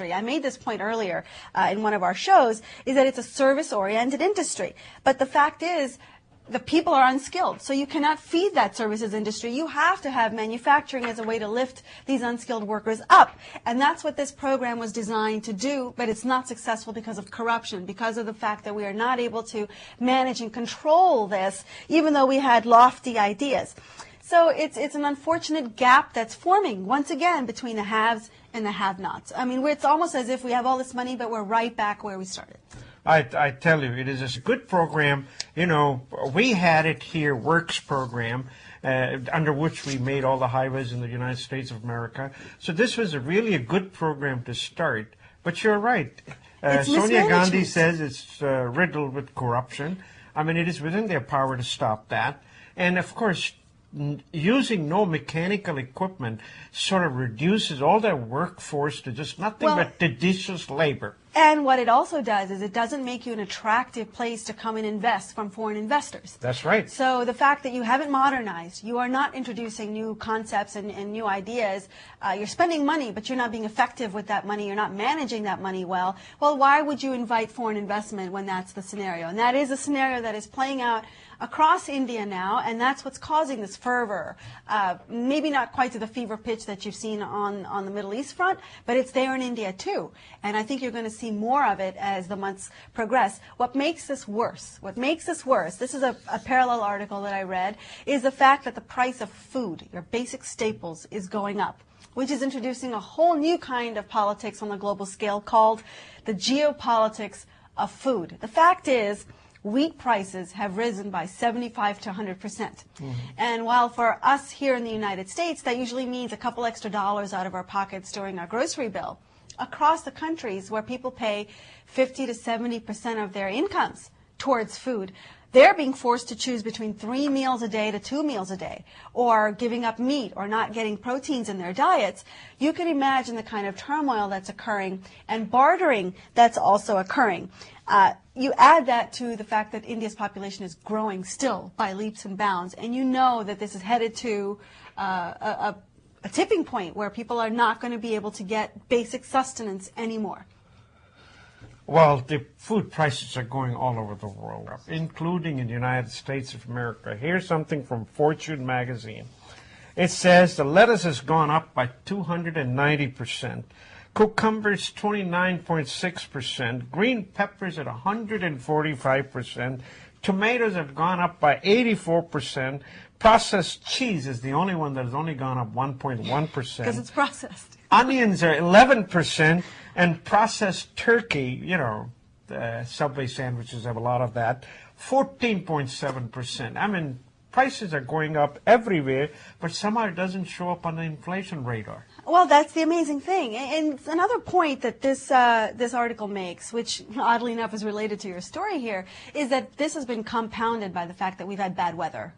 I made this point earlier in one of our shows, is that it's a service-oriented industry. But the fact is, the people are unskilled, so you cannot feed that services industry. You have to have manufacturing as a way to lift these unskilled workers up. And that's what this program was designed to do, but it's not successful because of corruption, because of the fact that we are not able to manage and control this, even though we had lofty ideas. So it's an unfortunate gap that's forming, once again, between the haves and the have-nots. I mean, it's almost as if we have all this money, but we're right back where we started. I tell you, it is a good program. You know, we had it here, Works program, under which we made all the highways in the United States of America. So this was really a good program to start. But you're right. Sonia Gandhi says it's riddled with corruption. I mean, it is within their power to stop that. And, of course, using no mechanical equipment sort of reduces all their workforce to just nothing but tedious labor. And what it also does is it doesn't make you an attractive place to come and invest from foreign investors. That's right. So the fact that you haven't modernized, you are not introducing new concepts and new ideas, you're spending money, but you're not being effective with that money, you're not managing that money well, why would you invite foreign investment when that's the scenario? And that is a scenario that is playing out across India now, and that's what's causing this fervor. Maybe not quite to the fever pitch that you've seen on the Middle East front, but it's there in India too. And I think you're going to see more of it as the months progress. What makes this worse, this is a parallel article that I read, is the fact that the price of food, your basic staples, is going up, which is introducing a whole new kind of politics on the global scale called the geopolitics of food. The fact is, wheat prices have risen by 75 to 100%. Mm-hmm. And while for us here in the United States, that usually means a couple extra dollars out of our pockets during our grocery bill, across the countries where people pay 50 to 70% of their incomes towards food, they're being forced to choose between 3 meals a day to 2 meals a day, or giving up meat or not getting proteins in their diets. You can imagine the kind of turmoil that's occurring and bartering that's also occurring. You add that to the fact that India's population is growing still by leaps and bounds, and you know that this is headed to a tipping point where people are not going to be able to get basic sustenance anymore. Well, the food prices are going all over the world, including in the United States of America. Here's something from Fortune magazine. It says the lettuce has gone up by 290%. Cucumbers 29.6%, green peppers at 145%, tomatoes have gone up by 84%, processed cheese is the only one that has only gone up 1.1%. Because it's processed. Onions are 11%, and processed turkey, you know, Subway sandwiches have a lot of that, 14.7%. I mean, prices are going up everywhere, but somehow it doesn't show up on the inflation radar. Well, that's the amazing thing. And another point that this article makes, which oddly enough is related to your story here, is that this has been compounded by the fact that we've had bad weather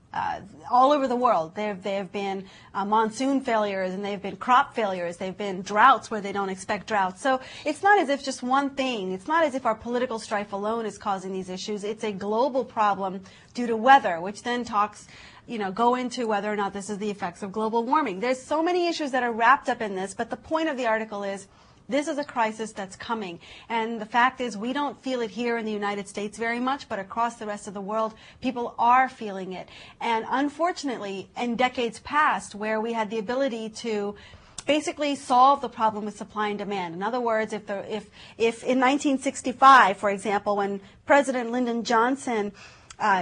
all over the world. There have been monsoon failures, and there have been crop failures. There have been droughts where they don't expect droughts. So it's not as if just one thing, it's not as if our political strife alone is causing these issues. It's a global problem due to weather, which then go into whether or not this is the effects of global warming. There's so many issues that are wrapped up in this, but the point of the article is this is a crisis that's coming. And the fact is we don't feel it here in the United States very much, but across the rest of the world, people are feeling it. And unfortunately, in decades past, where we had the ability to basically solve the problem with supply and demand. In other words, if in 1965, for example, when President Lyndon Johnson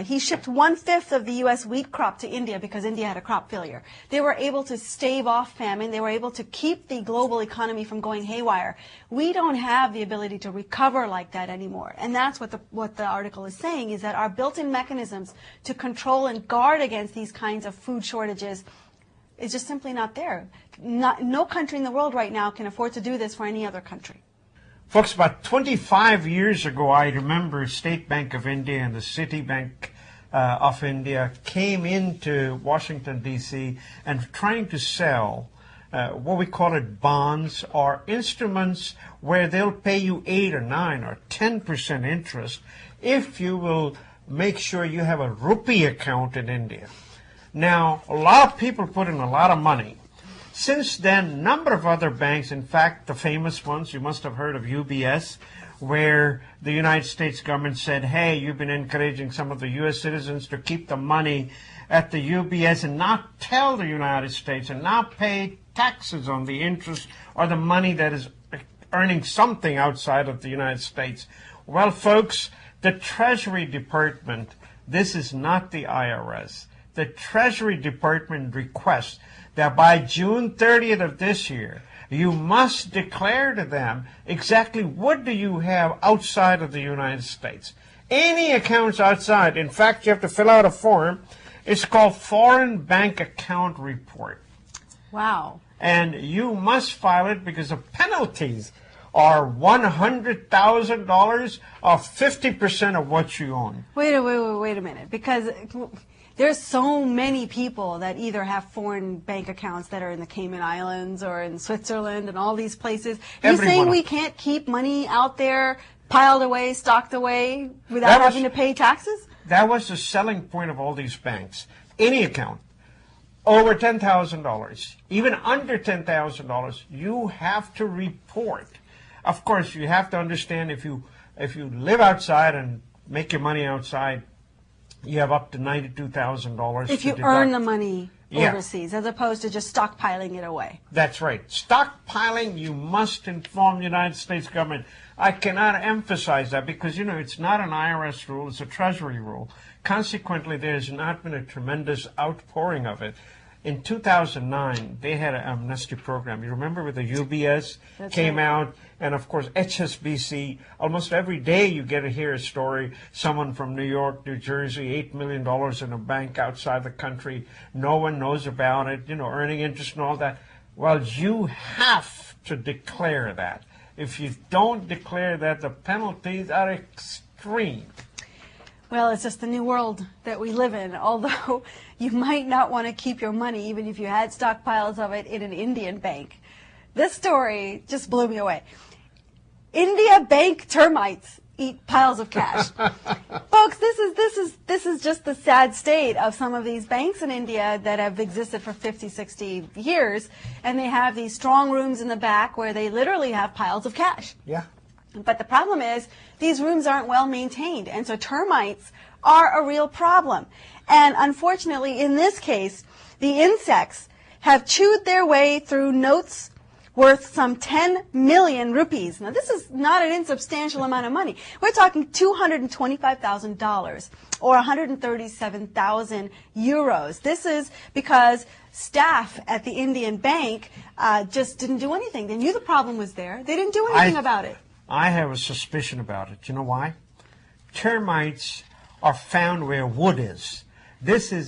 he shipped 1/5 of the U.S. wheat crop to India because India had a crop failure. They were able to stave off famine. They were able to keep the global economy from going haywire. We don't have the ability to recover like that anymore. And that's what the article is saying, is that our built-in mechanisms to control and guard against these kinds of food shortages is just simply not there. No country in the world right now can afford to do this for any other country. Folks, about 25 years ago, I remember State Bank of India and the Citibank of India came into Washington, D.C. and trying to sell what we call it bonds or instruments where they'll pay you 8 or 9 or 10% interest if you will make sure you have a rupee account in India. Now, a lot of people put in a lot of money. Since then, a number of other banks, in fact, the famous ones, you must have heard of UBS, where the United States government said, hey, you've been encouraging some of the U.S. citizens to keep the money at the UBS and not tell the United States and not pay taxes on the interest or the money that is earning something outside of the United States. Well, folks, the Treasury Department, this is not the IRS. The Treasury Department requests that by June 30th of this year, you must declare to them exactly what do you have outside of the United States. Any accounts outside, in fact, you have to fill out a form. It's called Foreign Bank Account Report. Wow. And you must file it because the penalties are $100,000 or 50% of what you own. Wait a minute, because there's so many people that either have foreign bank accounts that are in the Cayman Islands or in Switzerland and all these places. You're saying we can't keep money out there piled away, stocked away without having to pay taxes? That was the selling point of all these banks. Any account over $10,000, even under $10,000, you have to report. Of course, you have to understand if you live outside and make your money outside, you have up to $92,000. If you earn the money overseas, as opposed to just stockpiling it away. That's right. Stockpiling, you must inform the United States government. I cannot emphasize that because, you know, it's not an IRS rule, it's a Treasury rule. Consequently, there has not been a tremendous outpouring of it. In 2009, they had an amnesty program. You remember with the UBS came out, and of course HSBC. Almost every day you get to hear a story. Someone from New York, New Jersey, $8 million in a bank outside the country. No one knows about it. You know, earning interest and all that. Well, you have to declare that. If you don't declare that, the penalties are extreme. Well, it's just the new world that we live in, although you might not want to keep your money even if you had stockpiles of it in an Indian bank. This story just blew me away. India bank termites eat piles of cash. Folks, this is just the sad state of some of these banks in India that have existed for 50, 60 years, and they have these strong rooms in the back where they literally have piles of cash. Yeah. But the problem is these rooms aren't well maintained, and so termites are a real problem. And unfortunately, in this case, the insects have chewed their way through notes worth some 10 million rupees. Now, this is not an insubstantial amount of money. We're talking $225,000 or 137,000 euros. This is because staff at the Indian bank just didn't do anything. They knew the problem was there. They didn't do anything about it. I have a suspicion about it. You know why? Termites are found where wood is. This is